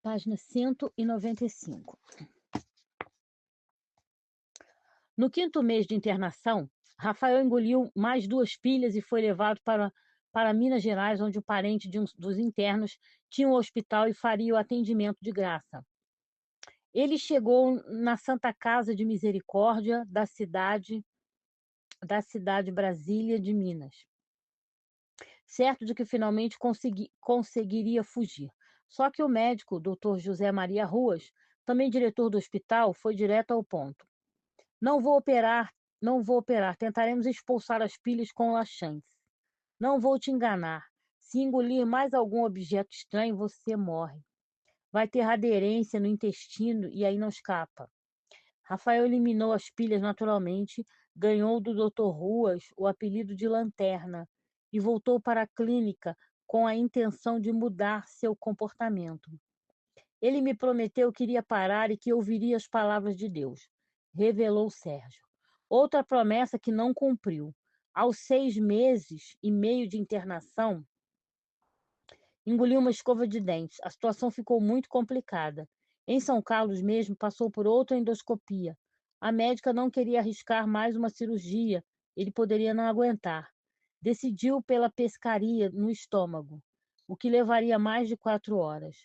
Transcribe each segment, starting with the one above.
Página 195. No quinto mês de internação, Rafael engoliu mais 2 pilhas e foi levado para Minas Gerais, onde o parente de um dos internos tinha um hospital e faria o atendimento de graça. Ele chegou na Santa Casa de Misericórdia da cidade Brasília de Minas, certo de que finalmente conseguiria fugir. Só que o médico, Dr. José Maria Ruas, também diretor do hospital, foi direto ao ponto. Não vou operar, não vou operar. Tentaremos expulsar as pilhas com laxantes. Não vou te enganar. Se engolir mais algum objeto estranho, você morre. Vai ter aderência no intestino e aí não escapa. Rafael eliminou as pilhas naturalmente, ganhou do Dr. Ruas o apelido de Lanterna e voltou para a clínica com a intenção de mudar seu comportamento. Ele me prometeu que iria parar e que ouviria as palavras de Deus, revelou Sérgio. Outra promessa que não cumpriu. Aos 6 meses e meio de internação, engoliu uma escova de dentes. A situação ficou muito complicada. Em São Carlos mesmo, passou por outra endoscopia. A médica não queria arriscar mais uma cirurgia. Ele poderia não aguentar. Decidiu pela pescaria no estômago, o que levaria mais de 4 horas.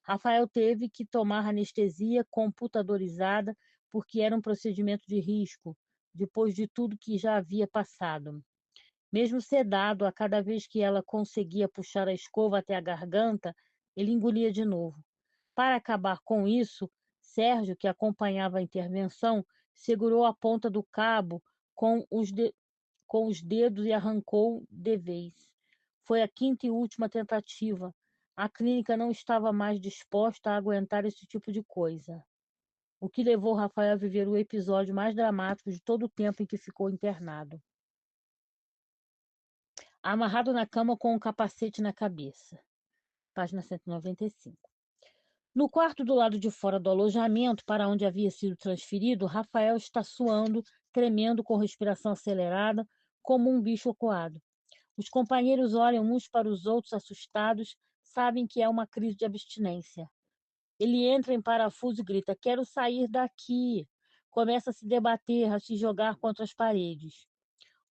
Rafael teve que tomar anestesia computadorizada porque era um procedimento de risco, depois de tudo que já havia passado. Mesmo sedado, a cada vez que ela conseguia puxar a escova até a garganta, ele engolia de novo. Para acabar com isso, Sérgio, que acompanhava a intervenção, segurou a ponta do cabo com os dedos e arrancou de vez. Foi a quinta e última tentativa. A clínica não estava mais disposta a aguentar esse tipo de coisa, o que levou Rafael a viver o episódio mais dramático de todo o tempo em que ficou internado. Amarrado na cama com um capacete na cabeça. Página 195. No quarto do lado de fora do alojamento, para onde havia sido transferido, Rafael está suando, tremendo, com respiração acelerada, como um bicho acuado. Os companheiros olham uns para os outros assustados, sabem que é uma crise de abstinência. Ele entra em parafuso e grita: Quero sair daqui! Começa a se debater, a se jogar contra as paredes.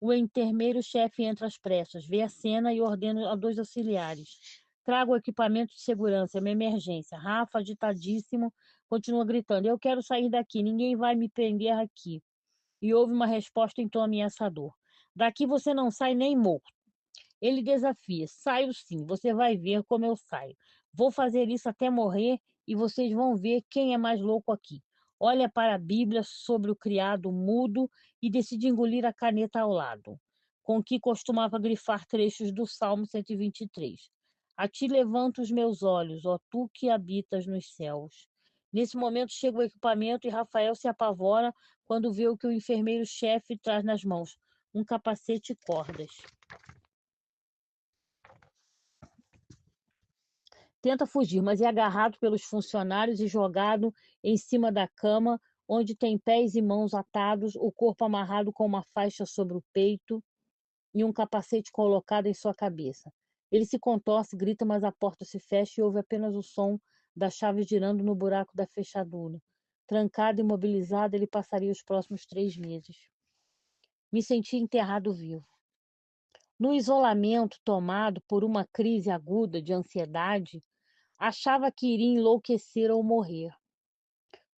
O enfermeiro-chefe entra às pressas, vê a cena e ordena a 2 auxiliares: Traga o equipamento de segurança, é uma emergência. Rafa, agitadíssimo, continua gritando: Eu quero sair daqui, ninguém vai me prender aqui. E houve uma resposta em tom ameaçador: Daqui você não sai nem morto. Ele desafia: Saio sim, você vai ver como eu saio. Vou fazer isso até morrer e vocês vão ver quem é mais louco aqui. Olha para a Bíblia sobre o criado mudo e decide engolir a caneta ao lado, com que costumava grifar trechos do Salmo 123. A ti levanto os meus olhos, ó tu que habitas nos céus. Nesse momento chega o equipamento e Rafael se apavora quando vê o que o enfermeiro-chefe traz nas mãos: um capacete e cordas. Tenta fugir, mas é agarrado pelos funcionários e jogado em cima da cama, onde tem pés e mãos atados, o corpo amarrado com uma faixa sobre o peito e um capacete colocado em sua cabeça. Ele se contorce, grita, mas a porta se fecha e ouve apenas o som da chave girando no buraco da fechadura. Trancado e imobilizado, ele passaria os próximos 3 meses. Me senti enterrado vivo. No isolamento tomado por uma crise aguda de ansiedade, achava que iria enlouquecer ou morrer.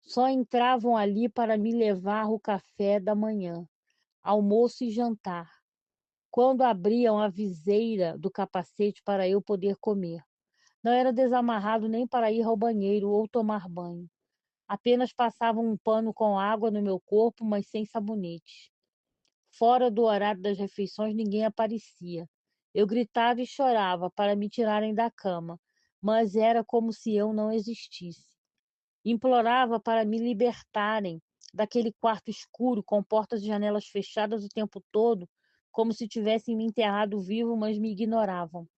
Só entravam ali para me levar o café da manhã, almoço e jantar, quando abriam a viseira do capacete para eu poder comer. Não era desamarrado nem para ir ao banheiro ou tomar banho. Apenas passavam um pano com água no meu corpo, mas sem sabonete. Fora do horário das refeições, ninguém aparecia. Eu gritava e chorava para me tirarem da cama, mas era como se eu não existisse. Implorava para me libertarem daquele quarto escuro, com portas e janelas fechadas o tempo todo, como se tivessem me enterrado vivo, mas me ignoravam.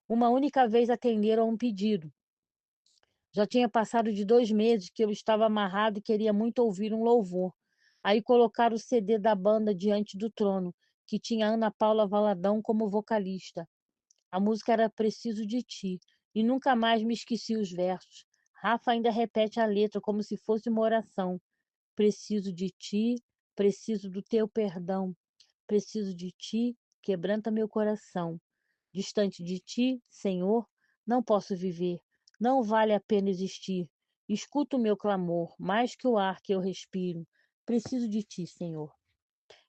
Uma única vez atenderam a um pedido. Já tinha passado de 2 meses que eu estava amarrado e queria muito ouvir um louvor. Aí colocaram o CD da banda diante do trono, que tinha Ana Paula Valadão como vocalista. A música era Preciso de Ti. e nunca mais me esqueci os versos. Rafa ainda repete a letra como se fosse uma oração. Preciso de ti, preciso do teu perdão. Preciso de ti, quebranta meu coração. Distante de ti, Senhor, não posso viver. Não vale a pena existir. Escuta o meu clamor, mais que o ar que eu respiro. Preciso de ti, Senhor.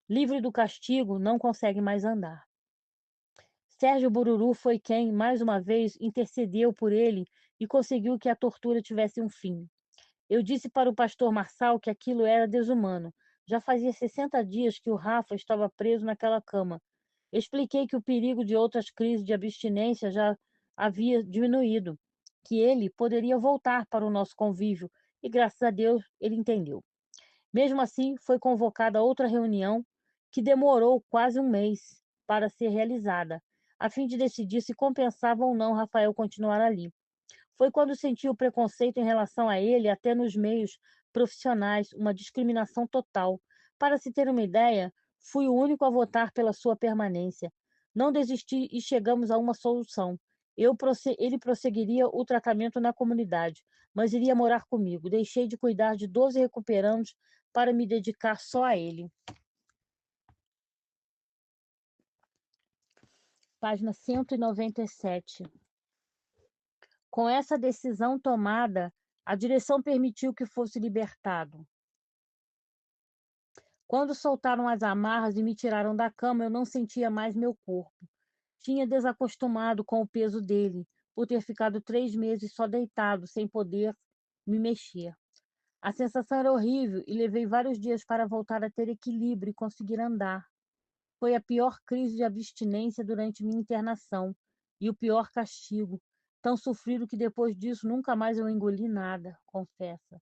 Livre do castigo, não consegue mais andar. Sérgio Bururu foi quem, mais uma vez, intercedeu por ele e conseguiu que a tortura tivesse um fim. Eu disse para o pastor Marçal que aquilo era desumano. Já fazia 60 dias que o Rafa estava preso naquela cama. Expliquei que o perigo de outras crises de abstinência já havia diminuído, que ele poderia voltar para o nosso convívio, e graças a Deus ele entendeu. Mesmo assim, foi convocada outra reunião, que demorou quase um mês para ser realizada, a fim de decidir se compensava ou não Rafael continuar ali. Foi quando senti o preconceito em relação a ele, até nos meios profissionais, uma discriminação total. Para se ter uma ideia, fui o único a votar pela sua permanência. Não desisti e chegamos a uma solução. Ele prosseguiria o tratamento na comunidade, mas iria morar comigo. Deixei de cuidar de 12 recuperandos para me dedicar só a ele. Página 197. Com essa decisão tomada, a direção permitiu que fosse libertado. Quando soltaram as amarras e me tiraram da cama, eu não sentia mais meu corpo. Tinha desacostumado com o peso dele, por ter ficado 3 meses só deitado, sem poder me mexer. A sensação era horrível e levei vários dias para voltar a ter equilíbrio e conseguir andar. Foi a pior crise de abstinência durante minha internação e o pior castigo, tão sofrido que depois disso nunca mais eu engoli nada, confessa.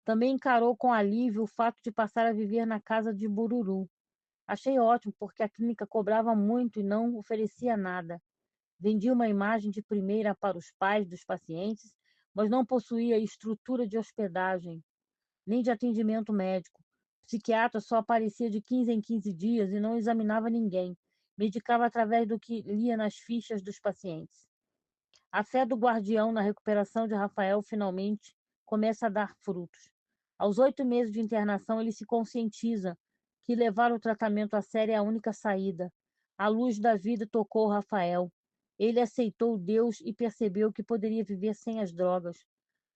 Também encarou com alívio o fato de passar a viver na casa de Bururu. Achei ótimo, porque a clínica cobrava muito e não oferecia nada. Vendia uma imagem de primeira para os pais dos pacientes, mas não possuía estrutura de hospedagem, nem de atendimento médico. O psiquiatra só aparecia de 15 em 15 dias e não examinava ninguém. Medicava através do que lia nas fichas dos pacientes. A fé do guardião na recuperação de Rafael finalmente começa a dar frutos. Aos 8 meses de internação, ele se conscientiza que levar o tratamento a sério é a única saída. A luz da vida tocou Rafael. Ele aceitou Deus e percebeu que poderia viver sem as drogas.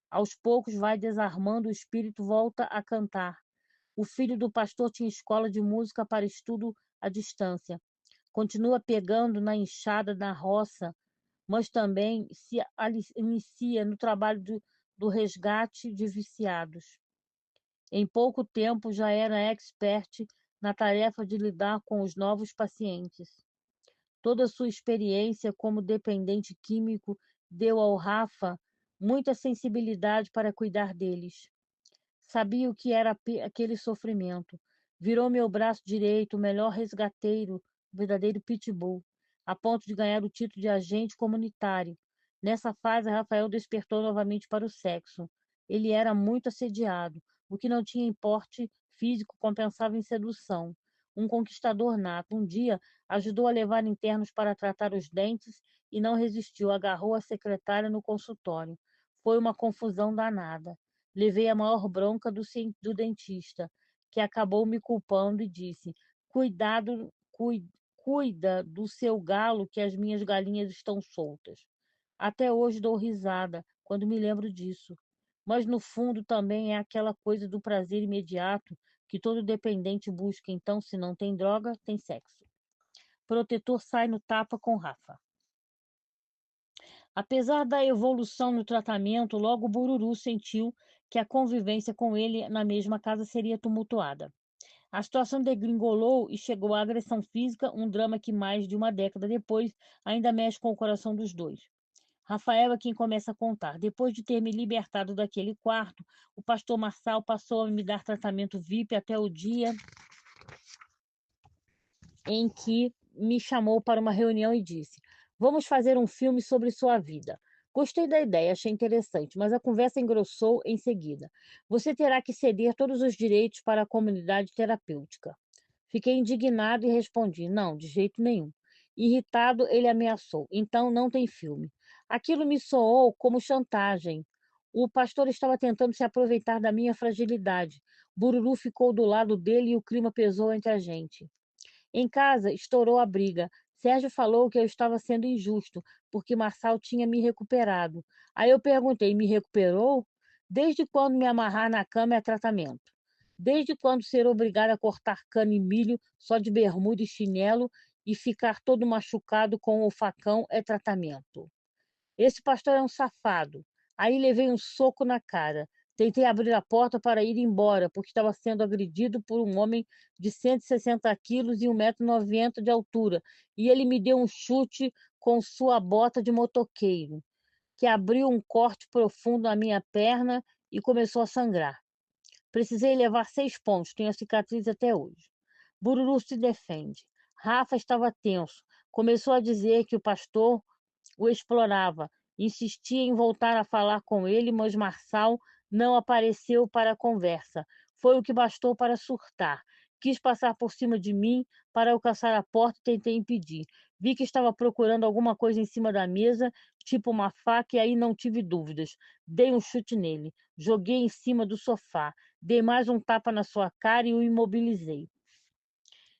Aos poucos vai desarmando, o espírito volta a cantar. O filho do pastor tinha escola de música para estudo à distância. Continua pegando na enxada na roça, mas também se inicia no trabalho do resgate de viciados. Em pouco tempo já era expert na tarefa de lidar com os novos pacientes. Toda a sua experiência como dependente químico deu ao Rafa muita sensibilidade para cuidar deles. Sabia o que era aquele sofrimento. Virou meu braço direito, o melhor resgateiro, o verdadeiro pitbull, a ponto de ganhar o título de agente comunitário. Nessa fase, Rafael despertou novamente para o sexo. Ele era muito assediado. O que não tinha em porte físico compensava em sedução. Um conquistador nato. Um dia, ajudou a levar internos para tratar os dentes e não resistiu. Agarrou a secretária no consultório. Foi uma confusão danada. Levei a maior bronca do dentista, que acabou me culpando e disse: Cuidado, cuida do seu galo, que as minhas galinhas estão soltas. Até hoje dou risada quando me lembro disso. Mas no fundo também é aquela coisa do prazer imediato que todo dependente busca. Então, se não tem droga, tem sexo. Protetor sai no tapa com Rafa. Apesar da evolução no tratamento, logo Bururu sentiu que a convivência com ele na mesma casa seria tumultuada. A situação degringolou e chegou à agressão física, um drama que mais de uma década depois ainda mexe com o coração dos dois. Rafael é quem começa a contar. Depois de ter me libertado daquele quarto, o pastor Marçal passou a me dar tratamento VIP até o dia em que me chamou para uma reunião e disse: Vamos fazer um filme sobre sua vida. Gostei da ideia, achei interessante, mas a conversa engrossou em seguida. Você terá que ceder todos os direitos para a comunidade terapêutica. Fiquei indignado e respondi: Não, de jeito nenhum. Irritado, ele ameaçou: Então não tem filme. Aquilo me soou como chantagem. O pastor estava tentando se aproveitar da minha fragilidade. Bururu ficou do lado dele e o clima pesou entre a gente. Em casa, estourou a briga. Sérgio falou que eu estava sendo injusto, porque Marçal tinha me recuperado. Aí eu perguntei: me recuperou? Desde quando me amarrar na cama é tratamento? Desde quando ser obrigada a cortar cana e milho só de bermuda e chinelo e ficar todo machucado com o facão é tratamento? Esse pastor é um safado. Aí levei um soco na cara. Tentei abrir a porta para ir embora, porque estava sendo agredido por um homem de 160 quilos e 1,90 m de altura. E ele me deu um chute com sua bota de motoqueiro, que abriu um corte profundo na minha perna e começou a sangrar. Precisei levar 6 pontos, tenho a cicatriz até hoje. Bururu se defende. Rafa estava tenso. Começou a dizer que o pastor o explorava. Insistia em voltar a falar com ele, mas Marçal não apareceu para a conversa. Foi o que bastou para surtar. Quis passar por cima de mim para alcançar a porta e tentei impedir. Vi que estava procurando alguma coisa em cima da mesa, tipo uma faca, e aí não tive dúvidas. Dei um chute nele. Joguei em cima do sofá. Dei mais um tapa na sua cara e o imobilizei.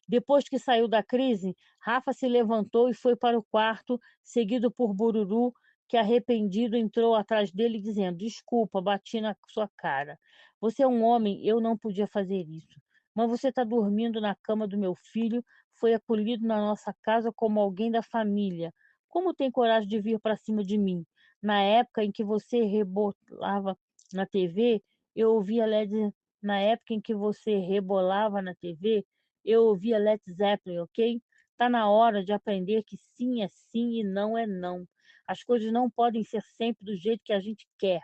Depois que saiu da crise, Rafa se levantou e foi para o quarto, seguido por Bururu, que arrependido entrou atrás dele dizendo: Desculpa, bati na sua cara. Você é um homem, eu não podia fazer isso. Mas você está dormindo na cama do meu filho, foi acolhido na nossa casa como alguém da família. Como tem coragem de vir para cima de mim? Na época em que você rebolava na TV, eu ouvia Led. Na época em que você rebolava na TV, eu ouvia Led Zeppelin, ok? Tá na hora de aprender que sim é sim e não é não. As coisas não podem ser sempre do jeito que a gente quer.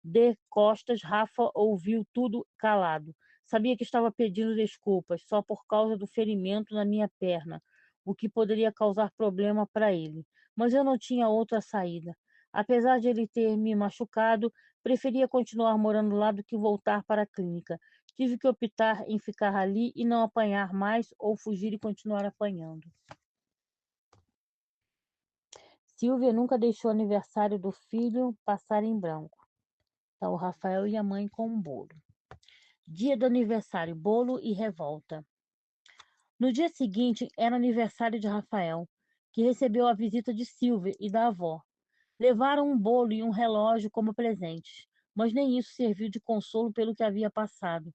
De costas, Rafa ouviu tudo calado. Sabia que estava pedindo desculpas só por causa do ferimento na minha perna, o que poderia causar problema para ele. Mas eu não tinha outra saída. Apesar de ele ter me machucado, preferia continuar morando lá do que voltar para a clínica. Tive que optar em ficar ali e não apanhar mais ou fugir e continuar apanhando. Silvia nunca deixou o aniversário do filho passar em branco. Tá o Rafael e a mãe com um bolo. Dia do aniversário, bolo e revolta. No dia seguinte era aniversário de Rafael, que recebeu a visita de Silvia e da avó. Levaram um bolo e um relógio como presentes, mas nem isso serviu de consolo pelo que havia passado.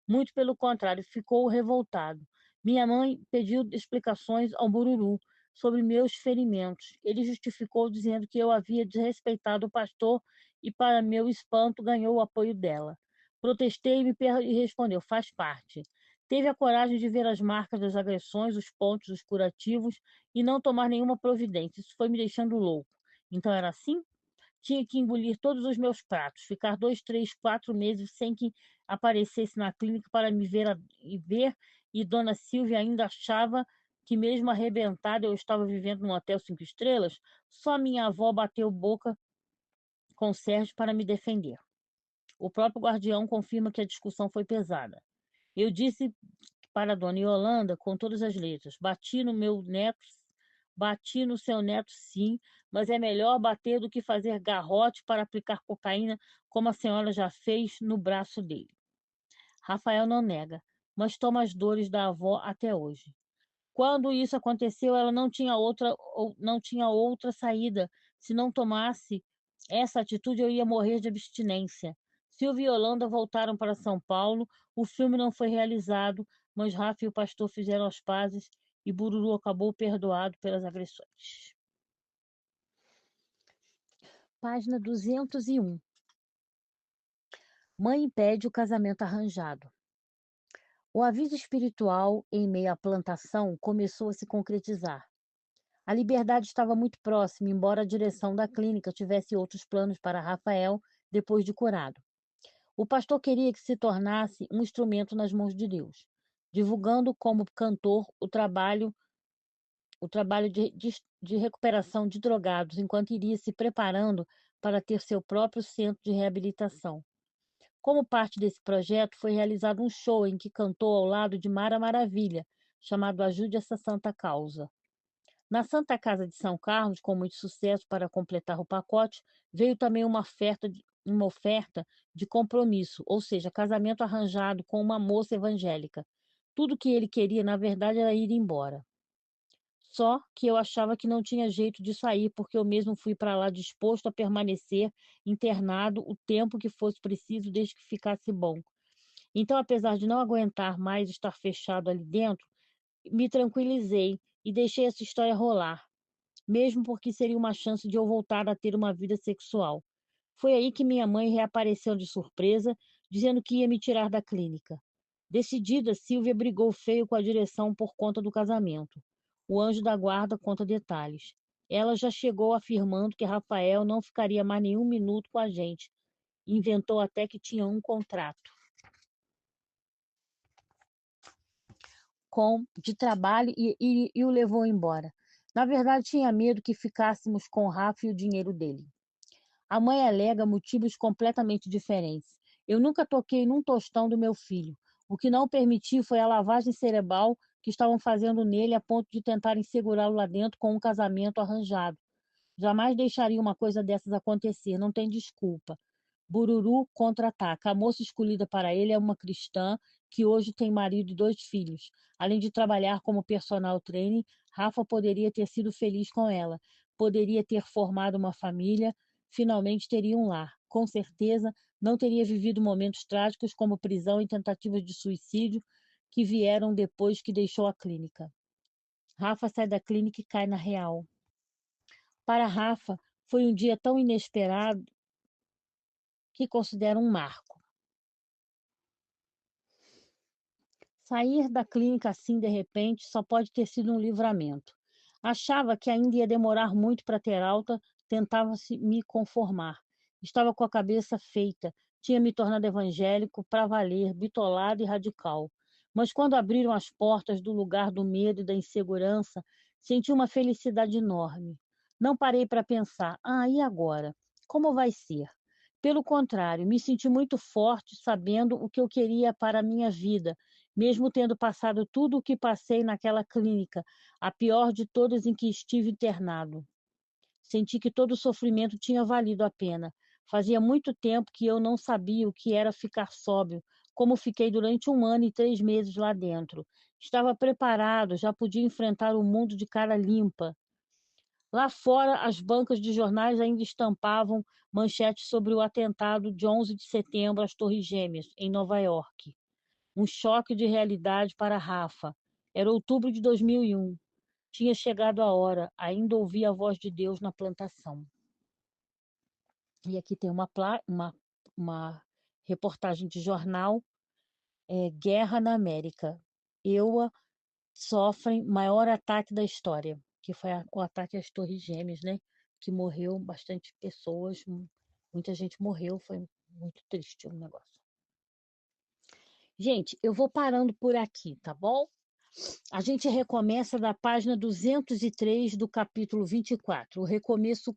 Muito pelo contrário, ficou revoltado. Minha mãe pediu explicações ao Bururu sobre meus ferimentos. Ele justificou dizendo que eu havia desrespeitado o pastor e, para meu espanto, ganhou o apoio dela. Protestei e respondeu: faz parte. Teve a coragem de ver as marcas das agressões, os pontos, os curativos e não tomar nenhuma providência. Isso foi me deixando louco. Então era assim? Tinha que engolir todos os meus pratos, ficar 2, 3, 4 meses sem que aparecesse na clínica para me ver, e Dona Silvia ainda achava que mesmo arrebentada eu estava vivendo num hotel 5 estrelas. Só minha avó bateu boca com Sérgio para me defender. O próprio guardião confirma que a discussão foi pesada. Eu disse para a dona Yolanda com todas as letras: bati no meu neto, bati no seu neto, sim, mas é melhor bater do que fazer garrote para aplicar cocaína, como a senhora já fez no braço dele. Rafael não nega, mas toma as dores da avó até hoje. Quando isso aconteceu, ela não tinha outra saída. Se não tomasse essa atitude, eu ia morrer de abstinência. Silvia e Yolanda voltaram para São Paulo. O filme não foi realizado, mas Rafa e o pastor fizeram as pazes e Bururu acabou perdoado pelas agressões. Página 201. Mãe impede o casamento arranjado. O aviso espiritual em meio à plantação começou a se concretizar. A liberdade estava muito próxima, embora a direção da clínica tivesse outros planos para Rafael depois de curado. O pastor queria que se tornasse um instrumento nas mãos de Deus, divulgando como cantor o trabalho de recuperação de drogados, enquanto iria se preparando para ter seu próprio centro de reabilitação. Como parte desse projeto, foi realizado um show em que cantou ao lado de Mara Maravilha, chamado Ajude essa Santa Causa. Na Santa Casa de São Carlos, com muito sucesso para completar o pacote, veio também uma oferta de compromisso, ou seja, casamento arranjado com uma moça evangélica. Tudo que ele queria, na verdade, era ir embora. Só que eu achava que não tinha jeito de sair, porque eu mesmo fui para lá disposto a permanecer internado o tempo que fosse preciso, desde que ficasse bom. Então, apesar de não aguentar mais estar fechado ali dentro, me tranquilizei e deixei essa história rolar, mesmo porque seria uma chance de eu voltar a ter uma vida sexual. Foi aí que minha mãe reapareceu de surpresa, dizendo que ia me tirar da clínica. Decidida, Silvia brigou feio com a direção por conta do casamento. O anjo da guarda conta detalhes. Ela já chegou afirmando que Rafael não ficaria mais nenhum minuto com a gente. Inventou até que tinha um contrato de trabalho e o levou embora. Na verdade, tinha medo que ficássemos com o Rafa e o dinheiro dele. A mãe alega motivos completamente diferentes. Eu nunca toquei num tostão do meu filho. O que não permiti foi a lavagem cerebral que estavam fazendo nele a ponto de tentarem segurá-lo lá dentro com um casamento arranjado. Jamais deixaria uma coisa dessas acontecer, não tem desculpa. Bururu contra-ataca. A moça escolhida para ele é uma cristã que hoje tem marido e 2 filhos. Além de trabalhar como personal trainer, Rafa poderia ter sido feliz com ela. Poderia ter formado uma família, finalmente teria um lar. Com certeza, não teria vivido momentos trágicos como prisão e tentativas de suicídio que vieram depois que deixou a clínica. Rafa sai da clínica e cai na real. Para Rafa, foi um dia tão inesperado que considera um marco. Sair da clínica assim de repente só pode ter sido um livramento. Achava que ainda ia demorar muito para ter alta, tentava se me conformar. Estava com a cabeça feita, tinha me tornado evangélico para valer, bitolado e radical. Mas quando abriram as portas do lugar do medo e da insegurança, senti uma felicidade enorme. Não parei para pensar: ah, e agora? Como vai ser? Pelo contrário, me senti muito forte, sabendo o que eu queria para a minha vida, mesmo tendo passado tudo o que passei naquela clínica, a pior de todas em que estive internado. Senti que todo o sofrimento tinha valido a pena. Fazia muito tempo que eu não sabia o que era ficar sóbrio, como fiquei durante 1 ano e 3 meses lá dentro. Estava preparado, já podia enfrentar o mundo de cara limpa. Lá fora, as bancas de jornais ainda estampavam manchetes sobre o atentado de 11 de setembro às Torres Gêmeas, em Nova York. Um choque de realidade para Rafa. Era outubro de 2001. Tinha chegado a hora, ainda ouvia a voz de Deus na plantação. E aqui tem uma reportagem de jornal, Guerra na América. EUA sofrem maior ataque da história, que foi o ataque às Torres Gêmeas, né? Que morreu bastante pessoas, muita gente morreu, foi muito triste o negócio. Gente, eu vou parando por aqui, tá bom? A gente recomeça da página 203 do capítulo 24, o recomeço,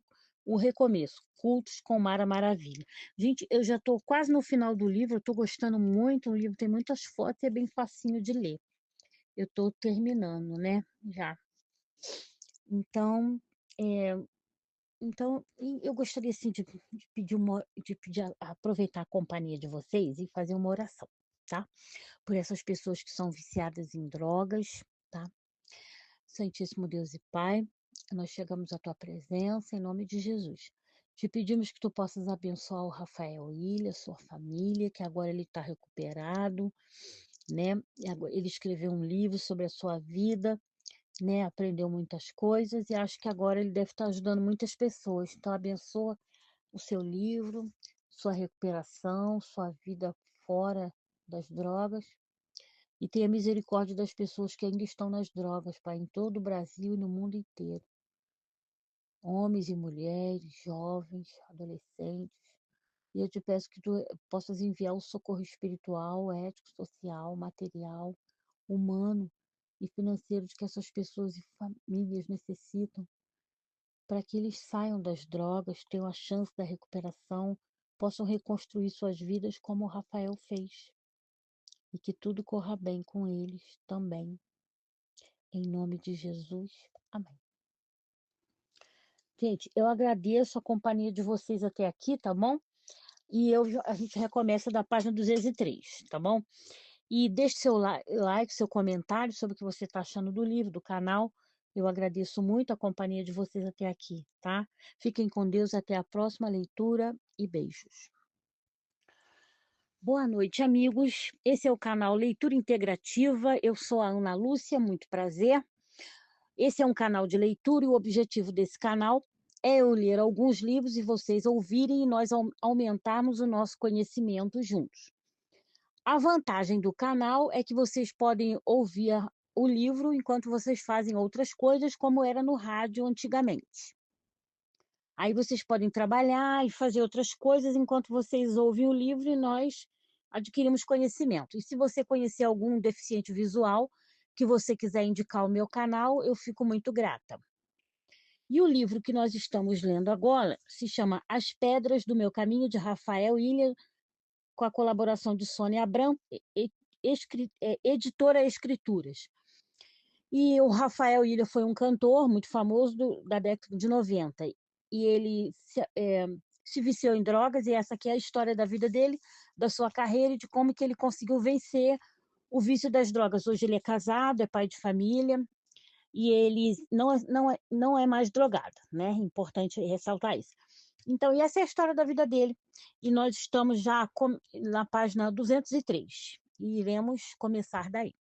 Cultos com Mara Maravilha. Gente, eu já estou quase no final do livro, eu estou gostando muito, o livro tem muitas fotos e é bem facinho de ler. Eu estou terminando, né, já. Então, é, eu gostaria assim de pedir aproveitar a companhia de vocês e fazer uma oração, tá? Por essas pessoas que são viciadas em drogas, tá? Santíssimo Deus e Pai, nós chegamos à tua presença em nome de Jesus. Te pedimos que tu possas abençoar o Rafael Ilha, sua família, que agora ele está recuperado, né? Ele escreveu um livro sobre a sua vida, né? Aprendeu muitas coisas e acho que agora ele deve estar ajudando muitas pessoas. Então, abençoa o seu livro, sua recuperação, sua vida fora das drogas. E tenha misericórdia das pessoas que ainda estão nas drogas, Pai, em todo o Brasil e no mundo inteiro. Homens e mulheres, jovens, adolescentes. E eu te peço que tu possas enviar o socorro espiritual, ético, social, material, humano e financeiro de que essas pessoas e famílias necessitam para que eles saiam das drogas, tenham a chance da recuperação, possam reconstruir suas vidas como o Rafael fez. E que tudo corra bem com eles também. Em nome de Jesus. Amém. Gente, eu agradeço a companhia de vocês até aqui, tá bom? E a gente recomeça da página 203, tá bom? E deixe seu like, seu comentário sobre o que você está achando do livro, do canal. Eu agradeço muito a companhia de vocês até aqui, tá? Fiquem com Deus, até a próxima leitura e beijos. Boa noite, amigos. Esse é o canal Leitura Integrativa. Eu sou a Ana Lúcia, muito prazer. Esse é um canal de leitura e o objetivo desse canal é eu ler alguns livros e vocês ouvirem e nós aumentarmos o nosso conhecimento juntos. A vantagem do canal é que vocês podem ouvir o livro enquanto vocês fazem outras coisas, como era no rádio antigamente. Aí vocês podem trabalhar e fazer outras coisas enquanto vocês ouvem o livro e nós adquirimos conhecimento. E se você conhecer algum deficiente visual que você quiser indicar o meu canal, eu fico muito grata. E o livro que nós estamos lendo agora se chama As Pedras do Meu Caminho, de Rafael Ilha, com a colaboração de Sônia Abrão, editora Escrituras. E o Rafael Ilha foi um cantor muito famoso da década de 90. E ele se viciou em drogas, e essa aqui é a história da vida dele, da sua carreira e de como que ele conseguiu vencer o vício das drogas. Hoje ele é casado, é pai de família, e ele não é mais drogado, né? Importante ressaltar isso. Então, e essa é a história da vida dele. E nós estamos já na página 203. E iremos começar daí.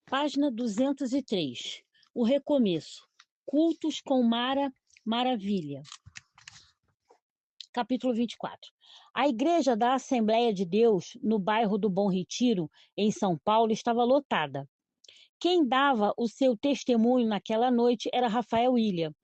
Página 203. O recomeço. Cultos com Mara Maravilha. Capítulo 24. A igreja da Assembleia de Deus, no bairro do Bom Retiro, em São Paulo, estava lotada. Quem dava o seu testemunho naquela noite era Rafael Ilha.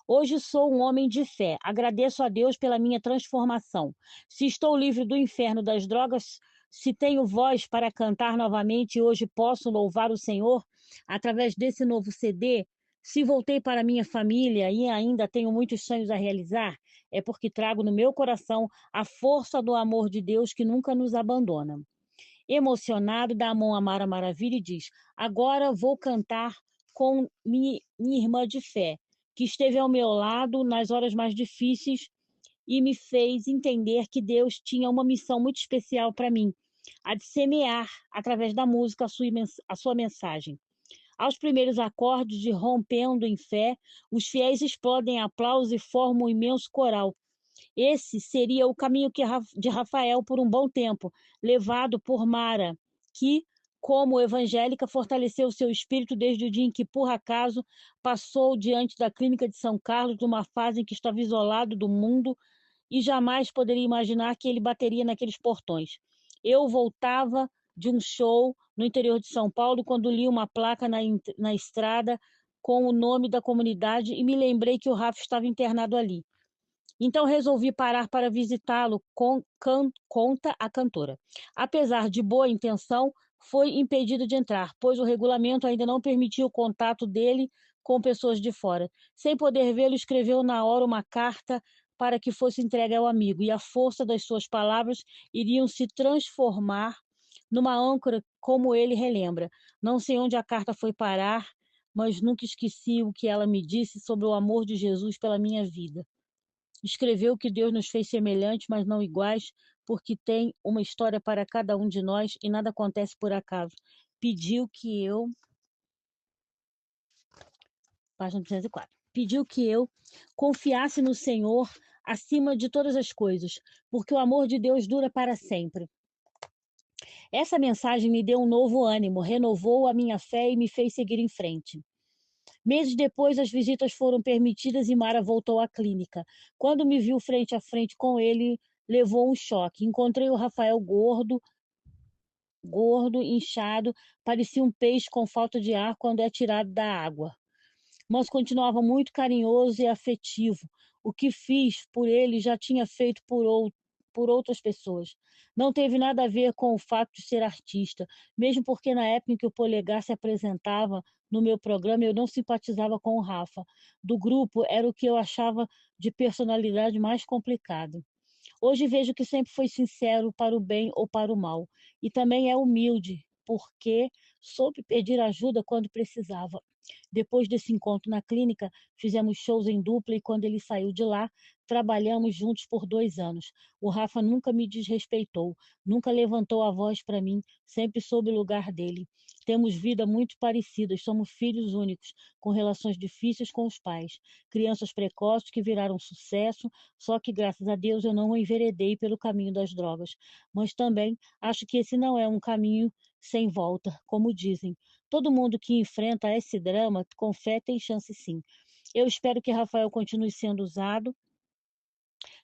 Hoje sou um homem de fé. Agradeço a Deus pela minha transformação. Se estou livre do inferno das drogas, se tenho voz para cantar novamente e hoje posso louvar o Senhor através desse novo CD, se voltei para minha família e ainda tenho muitos sonhos a realizar, é porque trago no meu coração a força do amor de Deus que nunca nos abandona. Emocionado, dá a mão a Mara Maravilha e diz: agora vou cantar com minha irmã de fé, que esteve ao meu lado nas horas mais difíceis e me fez entender que Deus tinha uma missão muito especial para mim, a de semear, através da música, a sua mensagem. Aos primeiros acordes de Rompendo em Fé, os fiéis explodem em aplausos e formam um imenso coral. Esse seria o caminho de Rafael por um bom tempo, levado por Mara, que, como evangélica, fortaleceu seu espírito desde o dia em que, por acaso, passou diante da clínica de São Carlos, numa fase em que estava isolado do mundo e jamais poderia imaginar que ele bateria naqueles portões. Eu voltava de um show no interior de São Paulo quando li uma placa na estrada com o nome da comunidade e me lembrei que o Rafa estava internado ali. Então resolvi parar para visitá-lo, conta a cantora. Apesar de boa intenção, foi impedido de entrar, pois o regulamento ainda não permitia o contato dele com pessoas de fora. Sem poder vê-lo, escreveu na hora uma carta para que fosse entregue ao amigo, e a força das suas palavras iriam se transformar numa âncora, como ele relembra. Não sei onde a carta foi parar, mas nunca esqueci o que ela me disse sobre o amor de Jesus pela minha vida. Escreveu que Deus nos fez semelhantes, mas não iguais, porque tem uma história para cada um de nós e nada acontece por acaso. Pediu que eu... Página 204. Pediu que eu confiasse no Senhor acima de todas as coisas, porque o amor de Deus dura para sempre. Essa mensagem me deu um novo ânimo, renovou a minha fé e me fez seguir em frente. Meses depois, as visitas foram permitidas e Mara voltou à clínica. Quando me viu frente a frente com ele, levou um choque. Encontrei o Rafael gordo, inchado, parecia um peixe com falta de ar quando é tirado da água. Mas continuava muito carinhoso e afetivo. O que fiz por ele já tinha feito por outras pessoas. Não teve nada a ver com o fato de ser artista, mesmo porque na época em que o Polegar se apresentava no meu programa, eu não simpatizava com o Rafa. Do grupo, era o que eu achava de personalidade mais complicado. Hoje vejo que sempre foi sincero para o bem ou para o mal. E também é humilde, porque soube pedir ajuda quando precisava. Depois desse encontro na clínica, fizemos shows em dupla e quando ele saiu de lá, trabalhamos juntos por 2 anos. O Rafa nunca me desrespeitou, nunca levantou a voz para mim, sempre soube o lugar dele. Temos vida muito parecidas, somos filhos únicos, com relações difíceis com os pais. Crianças precoces que viraram sucesso, só que graças a Deus eu não enveredei pelo caminho das drogas. Mas também acho que esse não é um caminho sem volta, como dizem. Todo mundo que enfrenta esse drama com fé tem chance sim. Eu espero que Rafael continue sendo usado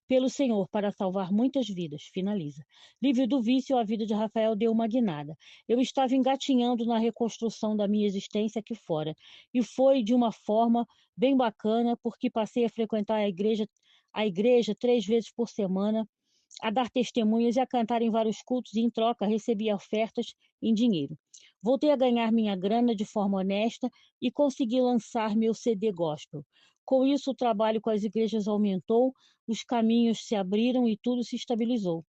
pelo Senhor para salvar muitas vidas. Finaliza. Livre do vício, a vida de Rafael deu uma guinada. Eu estava engatinhando na reconstrução da minha existência aqui fora. E foi de uma forma bem bacana, porque passei a frequentar a igreja 3 vezes por semana, a dar testemunhas e a cantar em vários cultos e, em troca, recebia ofertas em dinheiro. Voltei a ganhar minha grana de forma honesta e consegui lançar meu CD gospel. Com isso, o trabalho com as igrejas aumentou, os caminhos se abriram e tudo se estabilizou.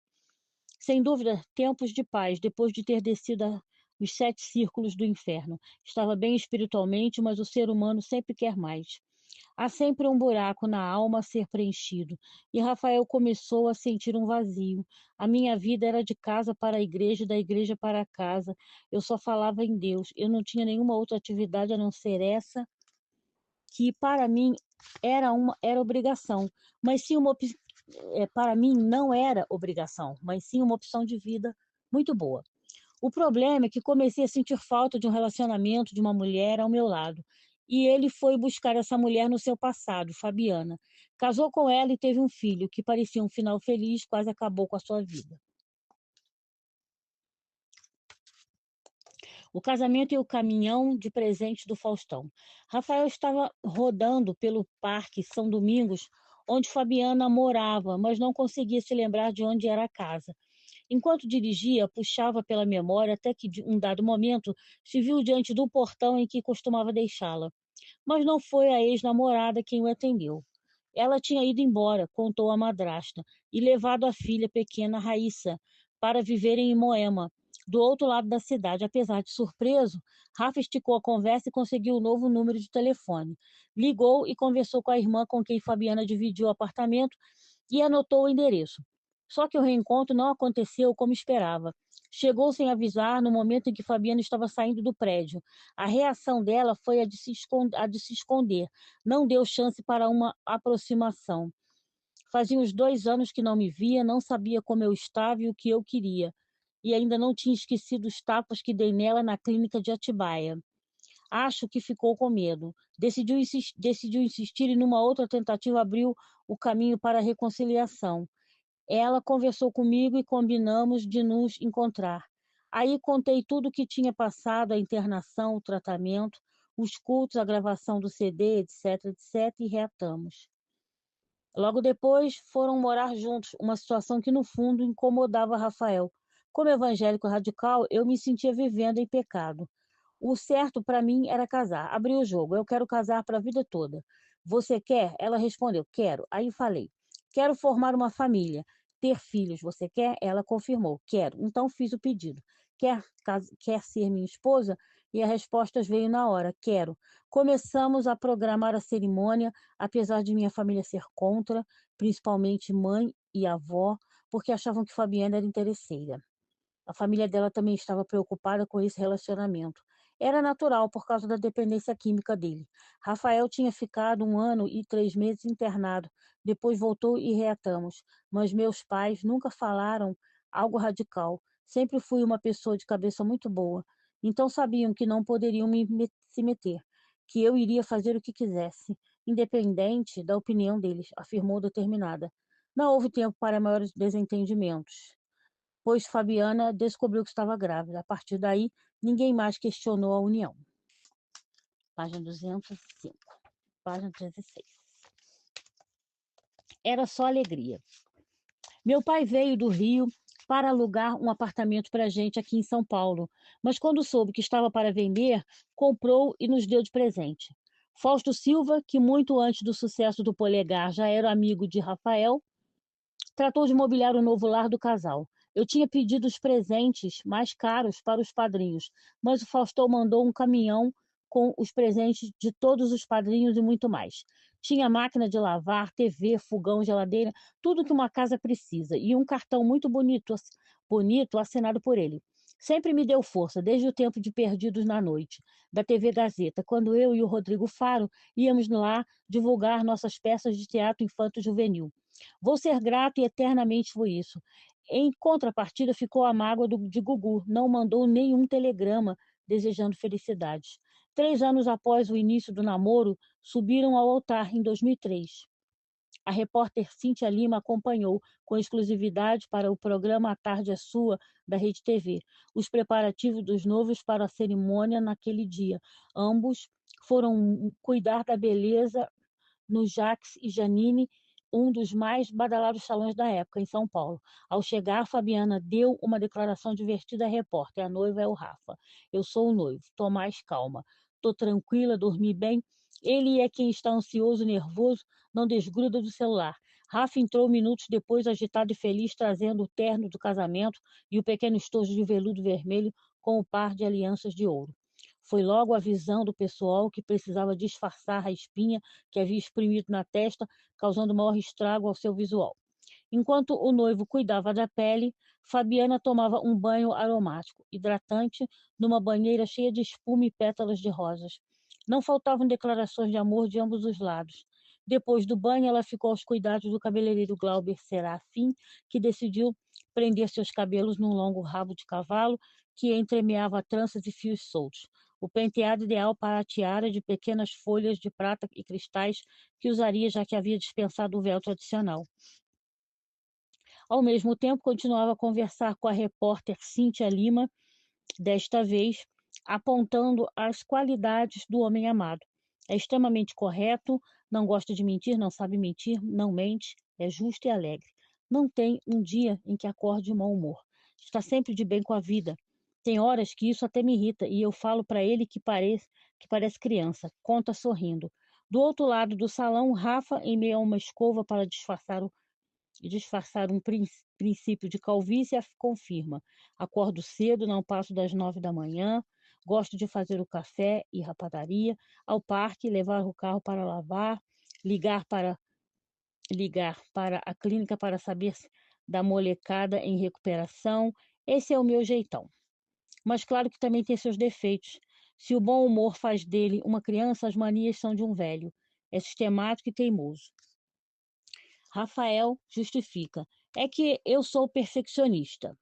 Sem dúvida, tempos de paz, depois de ter descido os 7 círculos do inferno. Estava bem espiritualmente, mas o ser humano sempre quer mais. Há sempre um buraco na alma a ser preenchido, e Rafael começou a sentir um vazio. A minha vida era de casa para a igreja, da igreja para a casa. Eu só falava em Deus. Eu não tinha nenhuma outra atividade a não ser essa, que para mim era obrigação, mas sim para mim não era obrigação, mas sim uma opção de vida muito boa. O problema é que comecei a sentir falta de um relacionamento de uma mulher ao meu lado. E ele foi buscar essa mulher no seu passado, Fabiana. Casou com ela e teve um filho, que parecia um final feliz, quase acabou com a sua vida. O casamento e o caminhão de presente do Faustão. Rafael estava rodando pelo Parque São Domingos, onde Fabiana morava, mas não conseguia se lembrar de onde era a casa. Enquanto dirigia, puxava pela memória até que, de um dado momento, se viu diante do portão em que costumava deixá-la. Mas não foi a ex-namorada quem o atendeu. Ela tinha ido embora, contou a madrasta, e levado a filha pequena Raíssa para viverem em Moema, do outro lado da cidade. Apesar de surpreso, Rafa esticou a conversa e conseguiu o novo número de telefone. Ligou e conversou com a irmã com quem Fabiana dividiu o apartamento e anotou o endereço. Só que o reencontro não aconteceu como esperava. Chegou sem avisar no momento em que Fabiana estava saindo do prédio. A reação dela foi a de se esconder. Não deu chance para uma aproximação. Fazia uns 2 anos que não me via, não sabia como eu estava e o que eu queria. E ainda não tinha esquecido os tapas que dei nela na clínica de Atibaia. Acho que ficou com medo. Decidiu insistir e numa outra tentativa abriu o caminho para a reconciliação. Ela conversou comigo e combinamos de nos encontrar. Aí contei tudo o que tinha passado, a internação, o tratamento, os cultos, a gravação do CD, etc, etc, e reatamos. Logo depois, foram morar juntos, uma situação que, no fundo, incomodava Rafael. Como evangélico radical, eu me sentia vivendo em pecado. O certo para mim era casar. Abri o jogo. Eu quero casar para a vida toda. Você quer? Ela respondeu: quero. Aí falei: quero formar uma família, ter filhos. Você quer? Ela confirmou: quero. Então fiz o pedido. Quer ser minha esposa? E a resposta veio na hora: quero. Começamos a programar a cerimônia, apesar de minha família ser contra, principalmente mãe e avó, porque achavam que Fabiana era interesseira. A família dela também estava preocupada com esse relacionamento. Era natural por causa da dependência química dele. Rafael tinha ficado 1 ano e 3 meses internado. Depois voltou e reatamos. Mas meus pais nunca falaram algo radical. Sempre fui uma pessoa de cabeça muito boa. Então sabiam que não poderiam se meter, que eu iria fazer o que quisesse, independente da opinião deles, afirmou determinada. Não houve tempo para maiores desentendimentos, pois Fabiana descobriu que estava grávida. A partir daí, ninguém mais questionou a união. Página 205. Página 306. Era só alegria. Meu pai veio do Rio para alugar um apartamento para a gente aqui em São Paulo, mas quando soube que estava para vender, comprou e nos deu de presente. Fausto Silva, que muito antes do sucesso do Polegar já era amigo de Rafael, tratou de mobiliar o novo lar do casal. Eu tinha pedido os presentes mais caros para os padrinhos, mas o Faustão mandou um caminhão com os presentes de todos os padrinhos e muito mais. Tinha máquina de lavar, TV, fogão, geladeira, tudo que uma casa precisa, e um cartão muito bonito assinado por ele. Sempre me deu força, desde o tempo de Perdidos na Noite, da TV Gazeta, quando eu e o Rodrigo Faro íamos lá divulgar nossas peças de teatro infanto-juvenil. Vou ser grato e eternamente por isso. Em contrapartida, ficou a mágoa de Gugu, não mandou nenhum telegrama desejando felicidades. 3 anos após o início do namoro, subiram ao altar em 2003. A repórter Cíntia Lima acompanhou, com exclusividade para o programa A Tarde é Sua, da Rede TV, os preparativos dos noivos para a cerimônia naquele dia. Ambos foram cuidar da beleza no Jax e Janine, um dos mais badalados salões da época, em São Paulo. Ao chegar, Fabiana deu uma declaração divertida à repórter: a noiva é o Rafa. Eu sou o noivo. Tô mais calma. Tô tranquila, dormi bem. Ele é quem está ansioso, nervoso, não desgruda do celular. Rafa entrou minutos depois, agitado e feliz, trazendo o terno do casamento e o pequeno estojo de veludo vermelho com o par de alianças de ouro. Foi logo a visão do pessoal que precisava disfarçar a espinha que havia exprimido na testa, causando maior estrago ao seu visual. Enquanto o noivo cuidava da pele, Fabiana tomava um banho aromático, hidratante, numa banheira cheia de espuma e pétalas de rosas. Não faltavam declarações de amor de ambos os lados. Depois do banho, ela ficou aos cuidados do cabeleireiro Glauber Serafim, que decidiu prender seus cabelos num longo rabo de cavalo que entremeava tranças e fios soltos. O penteado ideal para a tiara de pequenas folhas de prata e cristais que usaria, já que havia dispensado o véu tradicional. Ao mesmo tempo, continuava a conversar com a repórter Cíntia Lima, desta vez apontando as qualidades do homem amado. É extremamente correto, não gosta de mentir, não sabe mentir, não mente, é justo e alegre. Não tem um dia em que acorde de mau humor. Está sempre de bem com a vida. Tem horas que isso até me irrita e eu falo para ele que parece criança, conta sorrindo. Do outro lado do salão, Rafa, em meio a uma escova para disfarçar um princípio de calvície, confirma: acordo cedo, não passo das 9 da manhã, gosto de fazer o café, ir à padaria, ao parque, levar o carro para lavar, ligar para, ligar para a clínica para saber da molecada em recuperação. Esse é o meu jeitão. Mas claro que também tem seus defeitos. Se o bom humor faz dele uma criança, as manias são de um velho. É sistemático e teimoso. Rafael justifica: é que eu sou perfeccionista.